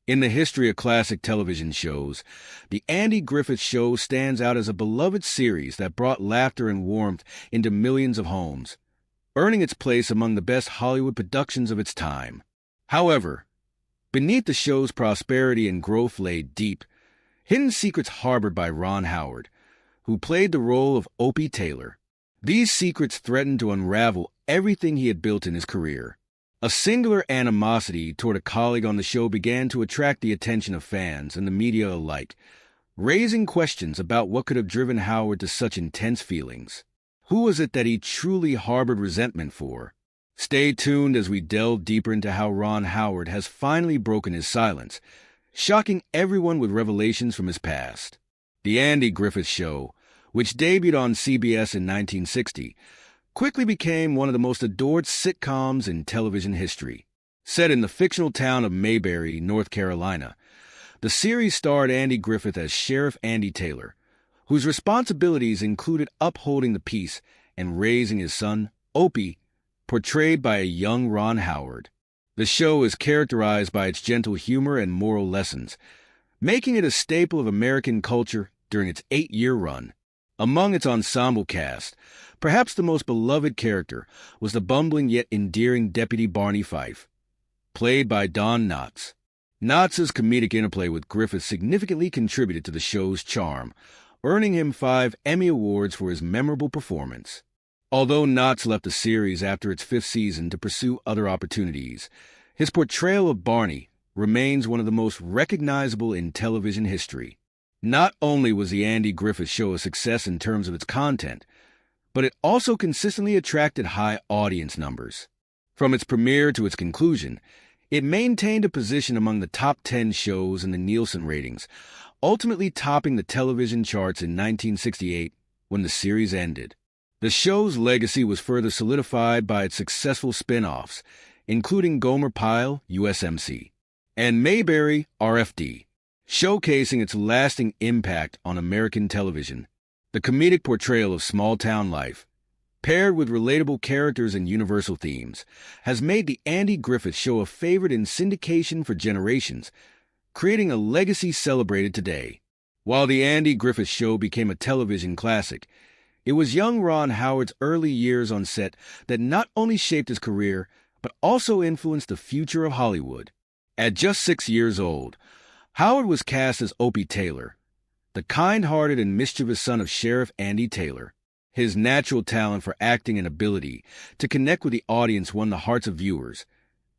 In the history of classic television shows, The Andy Griffith Show stands out as a beloved series that brought laughter and warmth into millions of homes, earning its place among the best Hollywood productions of its time. However, beneath the show's prosperity and growth lay deep, hidden secrets harbored by Ron Howard, who played the role of Opie Taylor. These secrets threatened to unravel everything he had built in his career. A singular animosity toward a colleague on the show began to attract the attention of fans and the media alike, raising questions about what could have driven Howard to such intense feelings. Who was it that he truly harbored resentment for? Stay tuned as we delve deeper into how Ron Howard has finally broken his silence, shocking everyone with revelations from his past. The Andy Griffith Show, which debuted on CBS in 1960, quickly became one of the most adored sitcoms in television history. Set in the fictional town of Mayberry, North Carolina, the series starred Andy Griffith as Sheriff Andy Taylor, whose responsibilities included upholding the peace and raising his son, Opie, portrayed by a young Ron Howard. The show is characterized by its gentle humor and moral lessons, making it a staple of American culture during its 8-year run. Among its ensemble cast, perhaps the most beloved character was the bumbling yet endearing Deputy Barney Fife, played by Don Knotts. Knotts' comedic interplay with Griffith significantly contributed to the show's charm, earning him 5 Emmy Awards for his memorable performance. Although Knotts left the series after its 5th season to pursue other opportunities, his portrayal of Barney remains one of the most recognizable in television history. Not only was the Andy Griffith Show a success in terms of its content, but it also consistently attracted high audience numbers. From its premiere to its conclusion, it maintained a position among the top 10 shows in the Nielsen ratings, ultimately topping the television charts in 1968 when the series ended. The show's legacy was further solidified by its successful spin-offs, including Gomer Pyle, USMC, and Mayberry, RFD, showcasing its lasting impact on American television. The comedic portrayal of small-town life, paired with relatable characters and universal themes, has made the Andy Griffith Show a favorite in syndication for generations, creating a legacy celebrated today. While the Andy Griffith Show became a television classic, it was young Ron Howard's early years on set that not only shaped his career, but also influenced the future of Hollywood. At just 6 years old, Howard was cast as Opie Taylor, the kind-hearted and mischievous son of Sheriff Andy Taylor. His natural talent for acting and ability to connect with the audience won the hearts of viewers,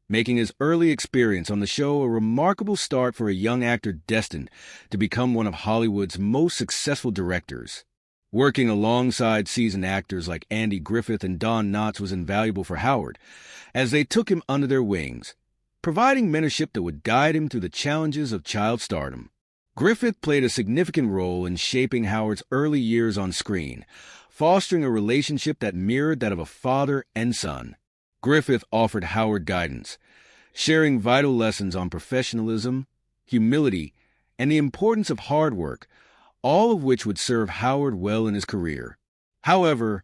making his early experience on the show a remarkable start for a young actor destined to become one of Hollywood's most successful directors. Working alongside seasoned actors like Andy Griffith and Don Knotts was invaluable for Howard, as they took him under their wings, providing mentorship that would guide him through the challenges of child stardom. Griffith played a significant role in shaping Howard's early years on screen, fostering a relationship that mirrored that of a father and son. Griffith offered Howard guidance, sharing vital lessons on professionalism, humility, and the importance of hard work, all of which would serve Howard well in his career. However,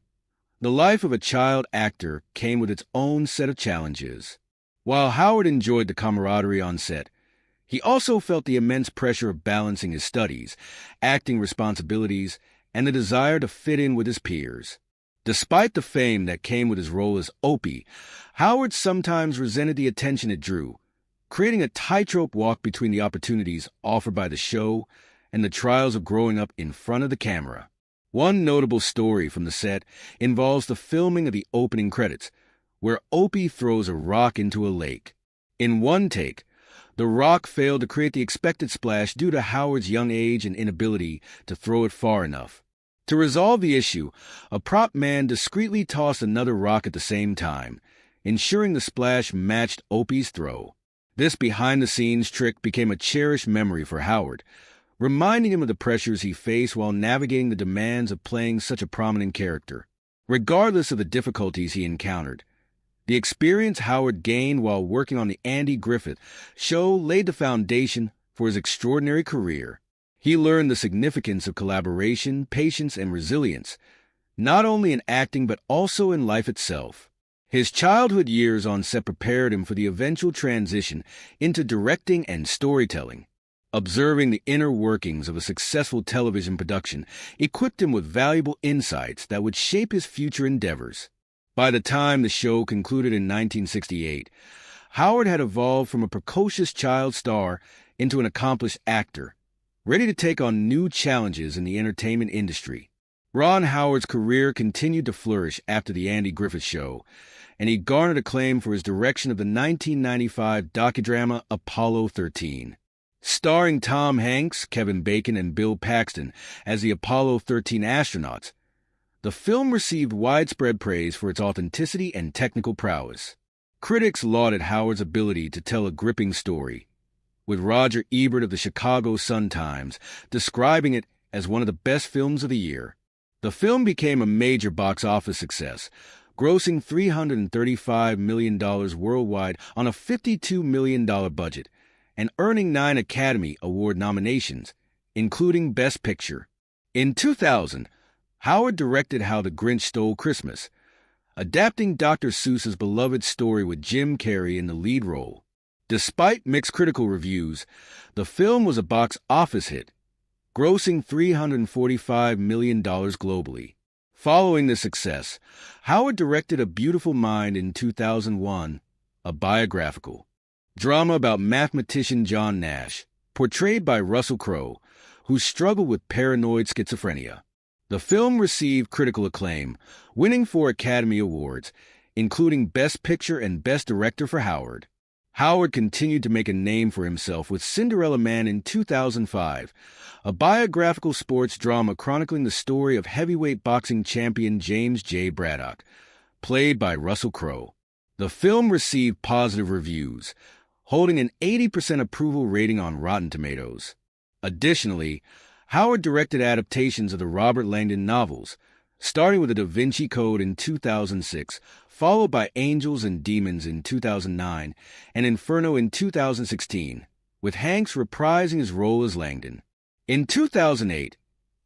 the life of a child actor came with its own set of challenges. While Howard enjoyed the camaraderie on set, he also felt the immense pressure of balancing his studies, acting responsibilities, and the desire to fit in with his peers. Despite the fame that came with his role as Opie, Howard sometimes resented the attention it drew, creating a tightrope walk between the opportunities offered by the show and the trials of growing up in front of the camera. One notable story from the set involves the filming of the opening credits, where Opie throws a rock into a lake. In one take, the rock failed to create the expected splash due to Howard's young age and inability to throw it far enough. To resolve the issue, a prop man discreetly tossed another rock at the same time, ensuring the splash matched Opie's throw. This behind-the-scenes trick became a cherished memory for Howard, reminding him of the pressures he faced while navigating the demands of playing such a prominent character. Regardless of the difficulties he encountered, the experience Howard gained while working on the Andy Griffith Show laid the foundation for his extraordinary career. He learned the significance of collaboration, patience, and resilience, not only in acting but also in life itself. His childhood years on set prepared him for the eventual transition into directing and storytelling. Observing the inner workings of a successful television production equipped him with valuable insights that would shape his future endeavors. By the time the show concluded in 1968, Howard had evolved from a precocious child star into an accomplished actor, ready to take on new challenges in the entertainment industry. Ron Howard's career continued to flourish after The Andy Griffith Show, and he garnered acclaim for his direction of the 1995 docudrama Apollo 13. Starring Tom Hanks, Kevin Bacon, and Bill Paxton as the Apollo 13 astronauts, the film received widespread praise for its authenticity and technical prowess. Critics lauded Howard's ability to tell a gripping story, with Roger Ebert of the Chicago Sun-Times describing it as one of the best films of the year. The film became a major box office success, grossing $335 million worldwide on a $52 million budget, and earning 9 Academy Award nominations, including Best Picture. In 2000, Howard directed How the Grinch Stole Christmas, adapting Dr. Seuss's beloved story with Jim Carrey in the lead role. Despite mixed critical reviews, the film was a box office hit, grossing $345 million globally. Following this success, Howard directed A Beautiful Mind in 2001, a biographical drama about mathematician John Nash, portrayed by Russell Crowe, who struggled with paranoid schizophrenia. The film received critical acclaim, winning 4 Academy Awards, including Best Picture and Best Director for Howard. Howard continued to make a name for himself with Cinderella Man in 2005, a biographical sports drama chronicling the story of heavyweight boxing champion James J. Braddock, played by Russell Crowe. The film received positive reviews, holding an 80% approval rating on Rotten Tomatoes. Additionally, Howard directed adaptations of the Robert Langdon novels, starting with The Da Vinci Code in 2006, followed by Angels and Demons in 2009, and Inferno in 2016, with Hanks reprising his role as Langdon. In 2008,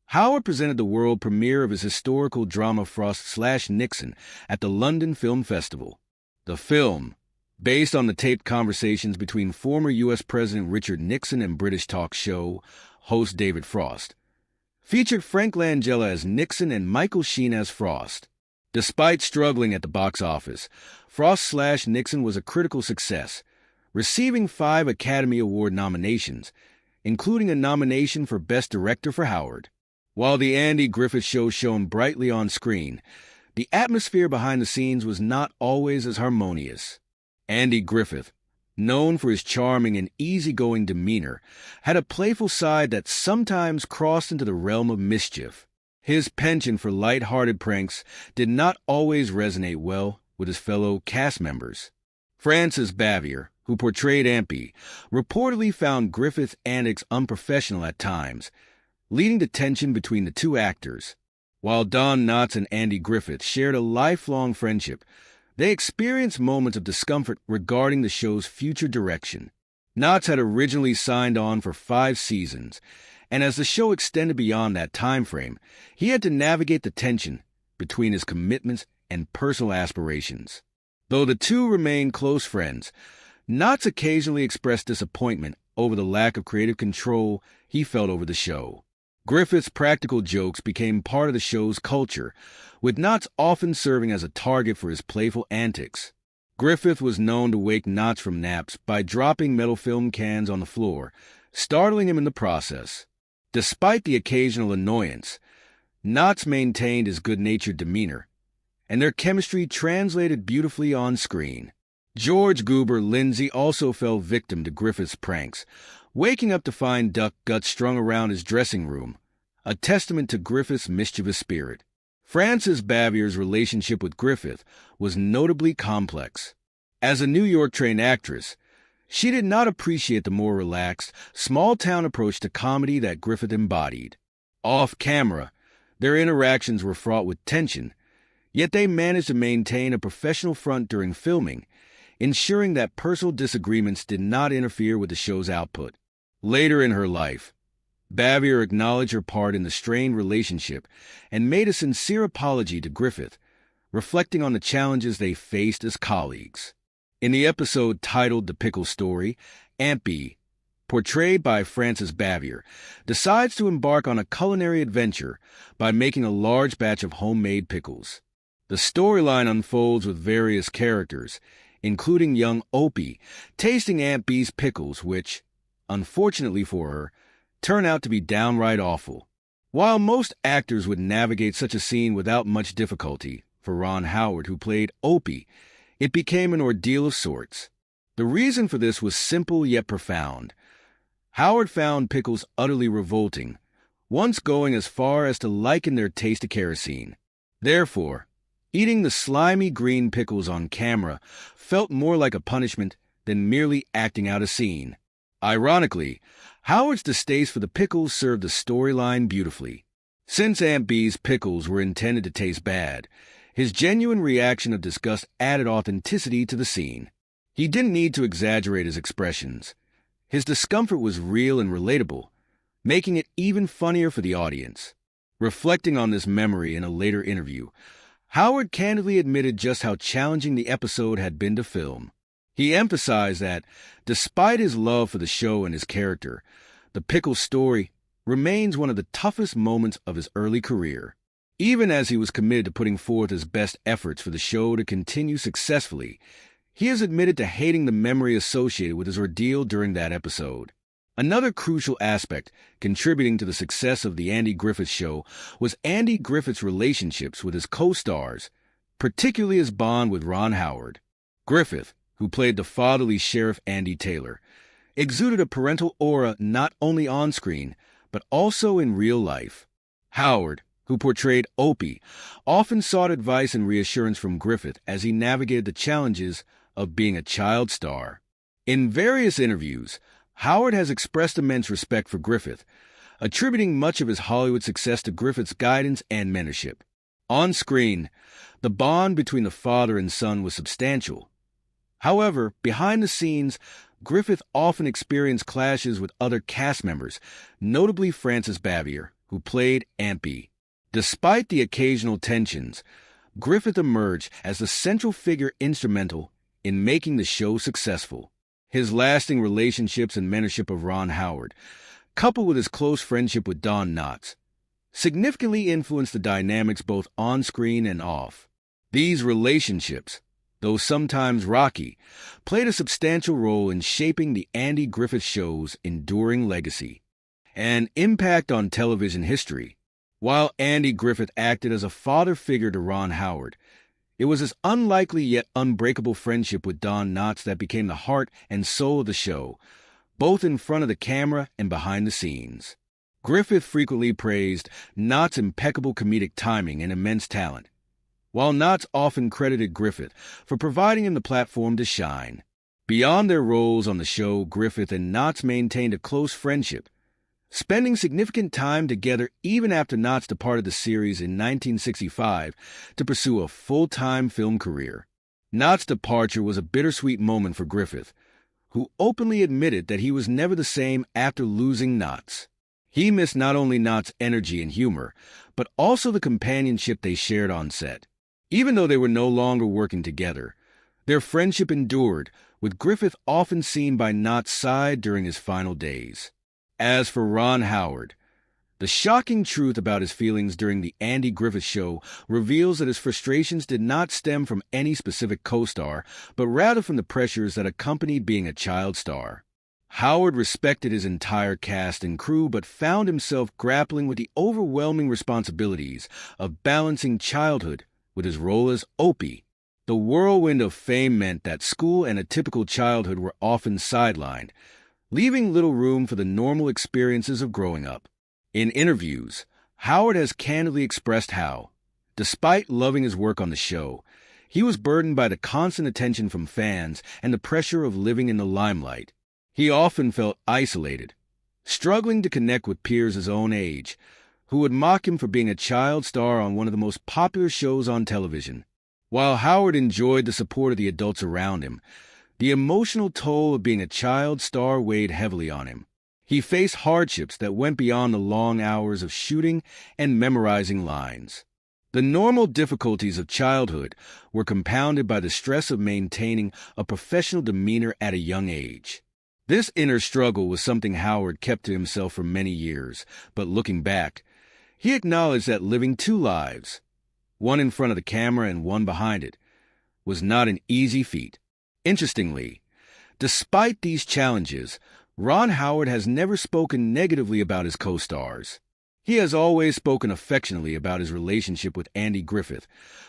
Howard presented the world premiere of his historical drama Frost/Nixon at the London Film Festival. The film, based on the taped conversations between former U.S. President Richard Nixon and British talk show host David Frost, featured Frank Langella as Nixon and Michael Sheen as Frost. Despite struggling at the box office, Frost/Nixon was a critical success, receiving 5 Academy Award nominations, including a nomination for Best Director for Howard. While The Andy Griffith Show shone brightly on screen, the atmosphere behind the scenes was not always as harmonious. Andy Griffith, known for his charming and easygoing demeanor, had a playful side that sometimes crossed into the realm of mischief. His penchant for light-hearted pranks did not always resonate well with his fellow cast members. Frances Bavier, who portrayed Ampy, reportedly found Griffith's antics unprofessional at times, leading to tension between the two actors. While Don Knotts and Andy Griffith shared a lifelong friendship, they experienced moments of discomfort regarding the show's future direction. Knotts had originally signed on for 5 seasons, and as the show extended beyond that time frame, he had to navigate the tension between his commitments and personal aspirations. Though the two remained close friends, Knotts occasionally expressed disappointment over the lack of creative control he felt over the show. Griffith's practical jokes became part of the show's culture, with Knotts often serving as a target for his playful antics. Griffith was known to wake Knotts from naps by dropping metal film cans on the floor, startling him in the process. Despite the occasional annoyance, Knotts maintained his good-natured demeanor, and their chemistry translated beautifully on screen. George Goober Lindsay also fell victim to Griffith's pranks, waking up to find duck guts strung around his dressing room, a testament to Griffith's mischievous spirit. Frances Bavier's relationship with Griffith was notably complex. As a New York-trained actress, she did not appreciate the more relaxed, small-town approach to comedy that Griffith embodied. Off-camera, their interactions were fraught with tension, yet they managed to maintain a professional front during filming, ensuring that personal disagreements did not interfere with the show's output. Later in her life, Bavier acknowledged her part in the strained relationship and made a sincere apology to Griffith, reflecting on the challenges they faced as colleagues. In the episode titled The Pickle Story, Auntie, portrayed by Frances Bavier, decides to embark on a culinary adventure by making a large batch of homemade pickles. The storyline unfolds with various characters, including young Opie, tasting Aunt Bee's pickles, which, unfortunately for her, turn out to be downright awful. While most actors would navigate such a scene without much difficulty, for Ron Howard, who played Opie, it became an ordeal of sorts. The reason for this was simple yet profound. Howard found pickles utterly revolting, once going as far as to liken their taste to kerosene. Therefore, eating the slimy green pickles on camera felt more like a punishment than merely acting out a scene. Ironically, Howard's distaste for the pickles served the storyline beautifully. Since Aunt Bee's pickles were intended to taste bad, his genuine reaction of disgust added authenticity to the scene. He didn't need to exaggerate his expressions. His discomfort was real and relatable, making it even funnier for the audience. Reflecting on this memory in a later interview, Howard candidly admitted just how challenging the episode had been to film. He emphasized that, despite his love for the show and his character, the pickle story remains one of the toughest moments of his early career. Even as he was committed to putting forth his best efforts for the show to continue successfully, he has admitted to hating the memory associated with his ordeal during that episode. Another crucial aspect contributing to the success of The Andy Griffith Show was Andy Griffith's relationships with his co-stars, particularly his bond with Ron Howard. Griffith, who played the fatherly Sheriff Andy Taylor, exuded a parental aura not only on screen, but also in real life. Howard, who portrayed Opie, often sought advice and reassurance from Griffith as he navigated the challenges of being a child star. In various interviews, Howard has expressed immense respect for Griffith, attributing much of his Hollywood success to Griffith's guidance and mentorship. On screen, the bond between the father and son was substantial. However, behind the scenes, Griffith often experienced clashes with other cast members, notably Frances Bavier, who played Aunt Bee. Despite the occasional tensions, Griffith emerged as the central figure instrumental in making the show successful. His lasting relationships and mentorship of Ron Howard, coupled with his close friendship with Don Knotts, significantly influenced the dynamics both on screen and off. These relationships, though sometimes rocky, played a substantial role in shaping the Andy Griffith Show's enduring legacy and impact on television history. While Andy Griffith acted as a father figure to Ron Howard, it was his unlikely yet unbreakable friendship with Don Knotts that became the heart and soul of the show, both in front of the camera and behind the scenes. Griffith frequently praised Knotts' impeccable comedic timing and immense talent, while Knotts often credited Griffith for providing him the platform to shine. Beyond their roles on the show, Griffith and Knotts maintained a close friendship, spending significant time together even after Knotts departed the series in 1965 to pursue a full-time film career. Knotts' departure was a bittersweet moment for Griffith, who openly admitted that he was never the same after losing Knotts. He missed not only Knotts' energy and humor, but also the companionship they shared on set. Even though they were no longer working together, their friendship endured, with Griffith often seen by Knotts' side during his final days. As for Ron Howard, the shocking truth about his feelings during the Andy Griffith Show reveals that his frustrations did not stem from any specific co-star, but rather from the pressures that accompanied being a child star. Howard respected his entire cast and crew, but found himself grappling with the overwhelming responsibilities of balancing childhood with his role as Opie. The whirlwind of fame meant that school and a typical childhood were often sidelined, leaving little room for the normal experiences of growing up. In interviews, Howard has candidly expressed how, despite loving his work on the show, he was burdened by the constant attention from fans and the pressure of living in the limelight. He often felt isolated, struggling to connect with peers his own age, who would mock him for being a child star on one of the most popular shows on television. While Howard enjoyed the support of the adults around him, the emotional toll of being a child star weighed heavily on him. He faced hardships that went beyond the long hours of shooting and memorizing lines. The normal difficulties of childhood were compounded by the stress of maintaining a professional demeanor at a young age. This inner struggle was something Howard kept to himself for many years, but looking back, he acknowledged that living two lives, one in front of the camera and one behind it, was not an easy feat. Interestingly, despite these challenges, Ron Howard has never spoken negatively about his co-stars. He has always spoken affectionately about his relationship with Andy Griffith,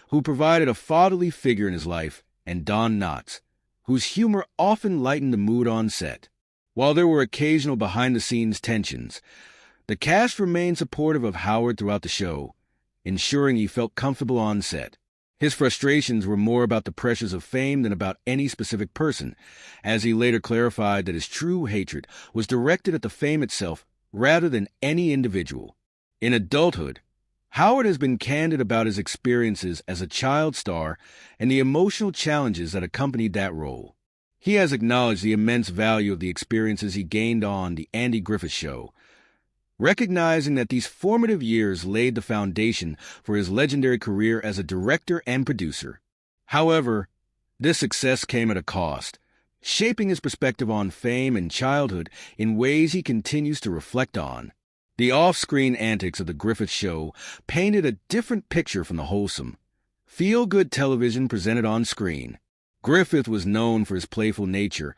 who provided a fatherly figure in his life, and Don Knotts, whose humor often lightened the mood on set. While there were occasional behind-the-scenes tensions, the cast remained supportive of Howard throughout the show, ensuring he felt comfortable on set. His frustrations were more about the pressures of fame than about any specific person, as he later clarified that his true hatred was directed at the fame itself rather than any individual. In adulthood, Howard has been candid about his experiences as a child star and the emotional challenges that accompanied that role. He has acknowledged the immense value of the experiences he gained on The Andy Griffith Show, recognizing that these formative years laid the foundation for his legendary career as a director and producer. However, this success came at a cost, shaping his perspective on fame and childhood in ways he continues to reflect on. The off-screen antics of The Griffith Show painted a different picture from the wholesome, feel-good television presented on screen. Griffith was known for his playful nature,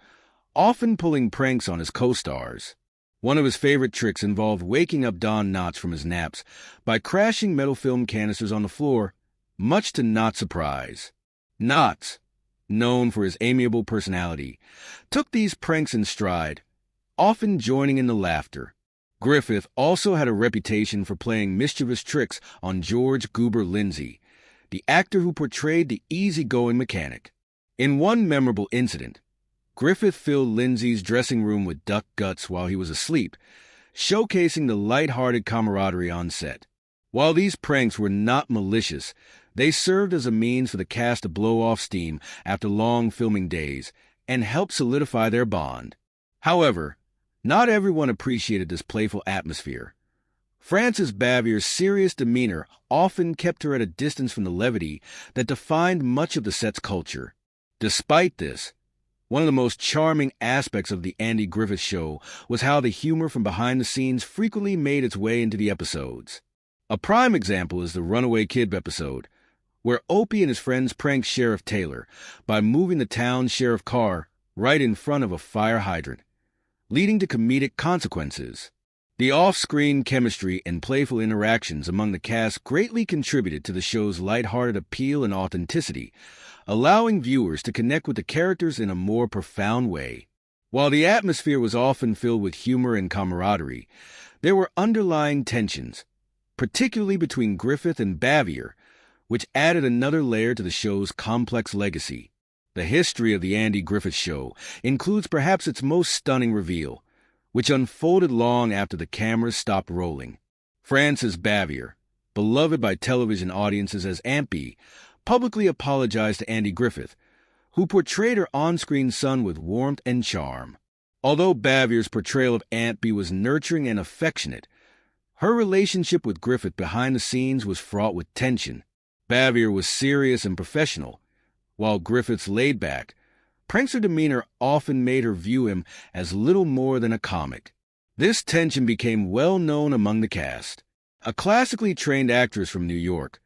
often pulling pranks on his co-stars. One of his favorite tricks involved waking up Don Knotts from his naps by crashing metal film canisters on the floor, much to Knotts' surprise. Knotts, known for his amiable personality, took these pranks in stride, often joining in the laughter. Griffith also had a reputation for playing mischievous tricks on George Goober Lindsay, the actor who portrayed the easygoing mechanic. In one memorable incident, Griffith filled Lindsay's dressing room with duck guts while he was asleep, showcasing the light-hearted camaraderie on set. While these pranks were not malicious, they served as a means for the cast to blow off steam after long filming days and help solidify their bond. However, not everyone appreciated this playful atmosphere. Frances Bavier's serious demeanor often kept her at a distance from the levity that defined much of the set's culture. Despite this, one of the most charming aspects of The Andy Griffith Show was how the humor from behind the scenes frequently made its way into the episodes. A prime example is the Runaway Kid episode, where Opie and his friends pranked Sheriff Taylor by moving the town's sheriff car right in front of a fire hydrant, leading to comedic consequences. The off-screen chemistry and playful interactions among the cast greatly contributed to the show's lighthearted appeal and authenticity, allowing viewers to connect with the characters in a more profound way. While the atmosphere was often filled with humor and camaraderie, there were underlying tensions, particularly between Griffith and Bavier, which added another layer to the show's complex legacy. The history of The Andy Griffith Show includes perhaps its most stunning reveal, which unfolded long after the cameras stopped rolling. Frances Bavier, beloved by television audiences as Aunt Bee, publicly apologized to Andy Griffith, who portrayed her on-screen son with warmth and charm. Although Bavier's portrayal of Aunt Bee was nurturing and affectionate, her relationship with Griffith behind the scenes was fraught with tension. Bavier was serious and professional, while Griffith's laid-back, prankster demeanor often made her view him as little more than a comic. This tension became well known among the cast. A classically trained actress from New York,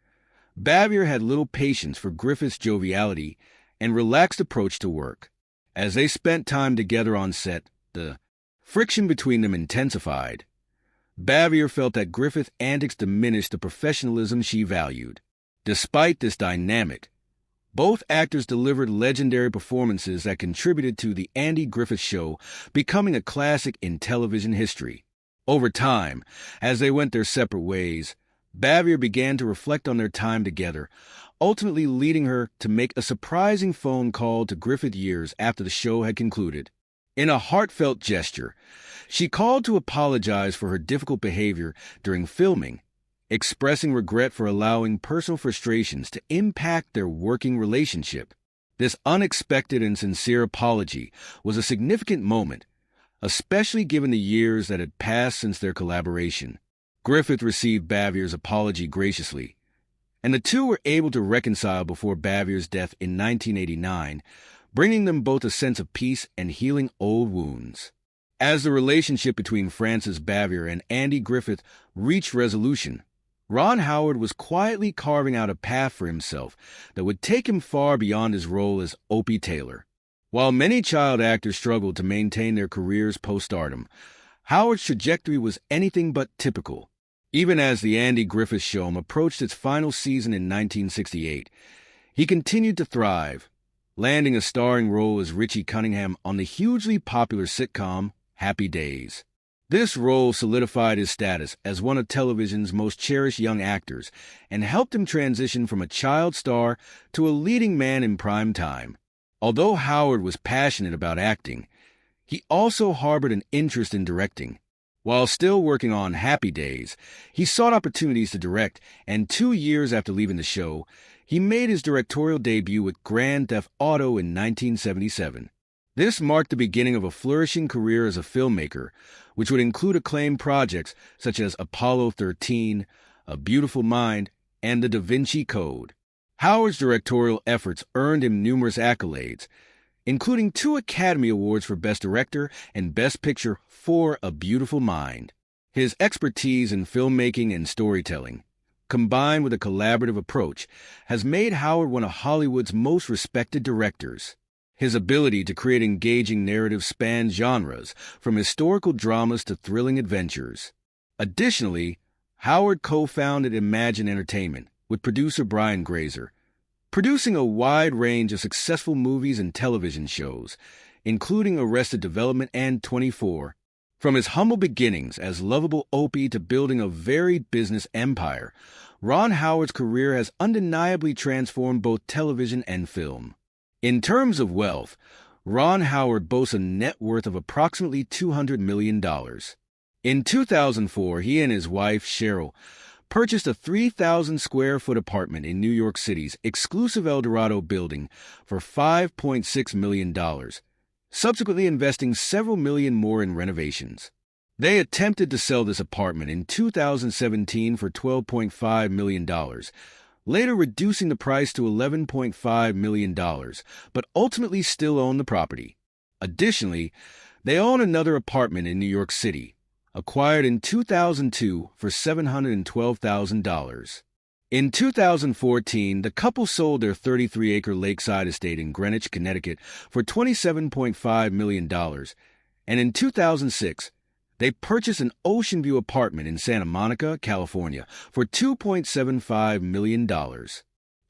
Bavier had little patience for Griffith's joviality and relaxed approach to work. As they spent time together on set, the friction between them intensified. Bavier felt that Griffith's antics diminished the professionalism she valued. Despite this dynamic, both actors delivered legendary performances that contributed to The Andy Griffith Show becoming a classic in television history. Over time, as they went their separate ways, Bavier began to reflect on their time together, ultimately leading her to make a surprising phone call to Griffith years after the show had concluded. In a heartfelt gesture, she called to apologize for her difficult behavior during filming, expressing regret for allowing personal frustrations to impact their working relationship. This unexpected and sincere apology was a significant moment, especially given the years that had passed since their collaboration. Griffith received Bavier's apology graciously, and the two were able to reconcile before Bavier's death in 1989, bringing them both a sense of peace and healing old wounds. As the relationship between Frances Bavier and Andy Griffith reached resolution, Ron Howard was quietly carving out a path for himself that would take him far beyond his role as Opie Taylor. While many child actors struggled to maintain their careers post-stardom, Howard's trajectory was anything but typical. Even as The Andy Griffith Show approached its final season in 1968, he continued to thrive, landing a starring role as Richie Cunningham on the hugely popular sitcom Happy Days. This role solidified his status as one of television's most cherished young actors and helped him transition from a child star to a leading man in prime time. Although Howard was passionate about acting, he also harbored an interest in directing. While still working on Happy Days, he sought opportunities to direct, and 2 years after leaving the show, he made his directorial debut with Grand Theft Auto in 1977. This marked the beginning of a flourishing career as a filmmaker, which would include acclaimed projects such as Apollo 13, A Beautiful Mind, and The Da Vinci Code. Howard's directorial efforts earned him numerous accolades, including 2 Academy Awards for Best Director and Best Picture for A Beautiful Mind. His expertise in filmmaking and storytelling, combined with a collaborative approach, has made Howard one of Hollywood's most respected directors. His ability to create engaging narratives spans genres, from historical dramas to thrilling adventures. Additionally, Howard co-founded Imagine Entertainment with producer Brian Grazer, producing a wide range of successful movies and television shows, including Arrested Development and 24. From his humble beginnings as lovable Opie to building a varied business empire, Ron Howard's career has undeniably transformed both television and film. In terms of wealth, Ron Howard boasts a net worth of approximately $200 million. In 2004, he and his wife, Cheryl, purchased a 3,000-square-foot apartment in New York City's exclusive El Dorado building for $5.6 million, subsequently investing several million more in renovations. They attempted to sell this apartment in 2017 for $12.5 million, later reducing the price to $11.5 million, but ultimately still own the property. Additionally, they own another apartment in New York City, acquired in 2002 for $712,000. In 2014, the couple sold their 33-acre lakeside estate in Greenwich, Connecticut for $27.5 million, and in 2006, they purchased an ocean view apartment in Santa Monica, California for $2.75 million.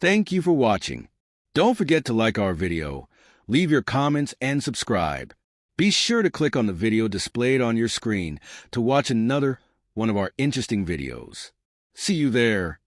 Thank you for watching. Don't forget to like our video, leave your comments, and subscribe. Be sure to click on the video displayed on your screen to watch another one of our interesting videos. See you there.